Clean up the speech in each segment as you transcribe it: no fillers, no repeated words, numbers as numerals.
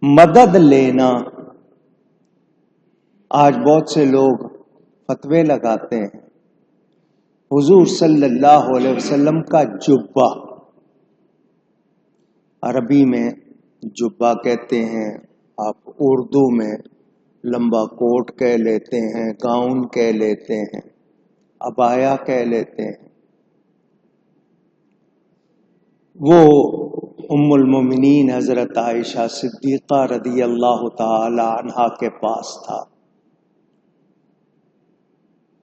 مدد لینا. آج بہت سے لوگ فتوے لگاتے ہیں. حضور صلی اللہ علیہ وسلم کا جبہ، عربی میں جبہ کہتے ہیں، آپ اردو میں لمبا کوٹ کہہ لیتے ہیں، گاؤن کہہ لیتے ہیں، عبایا کہہ لیتے ہیں. وہ ام المومنین حضرت عائشہ صدیقہ رضی اللہ تعالی عنہا کے پاس تھا.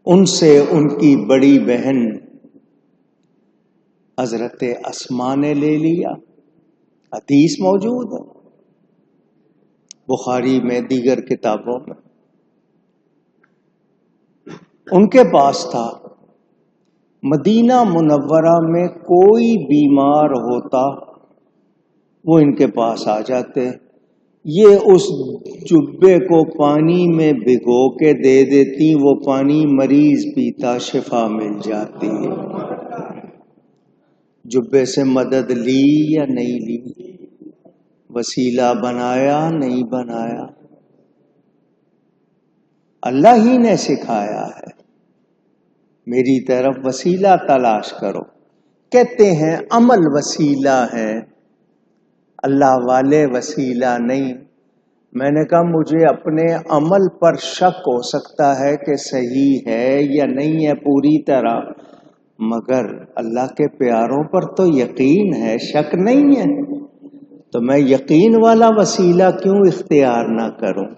ان سے ان کی بڑی بہن حضرت اسماء نے لے لیا. حدیث موجود ہے بخاری میں، دیگر کتابوں میں. ان کے پاس تھا. مدینہ منورہ میں کوئی بیمار ہوتا وہ ان کے پاس آ جاتے. یہ اس جبے کو پانی میں بھگو کے دے دیتی، وہ پانی مریض پیتا، شفا مل جاتی. جبے سے مدد لی یا نہیں لی؟ وسیلہ بنایا نہیں بنایا؟ اللہ ہی نے سکھایا ہے. میری طرف وسیلہ تلاش کرو. کہتے ہیں عمل وسیلہ ہے، اللہ والے وسیلہ نہیں. میں نے کہا مجھے اپنے عمل پر شک ہو سکتا ہے کہ صحیح ہے یا نہیں ہے پوری طرح، مگر اللہ کے پیاروں پر تو یقین ہے، شک نہیں ہے. تو میں یقین والا وسیلہ کیوں اختیار نہ کروں؟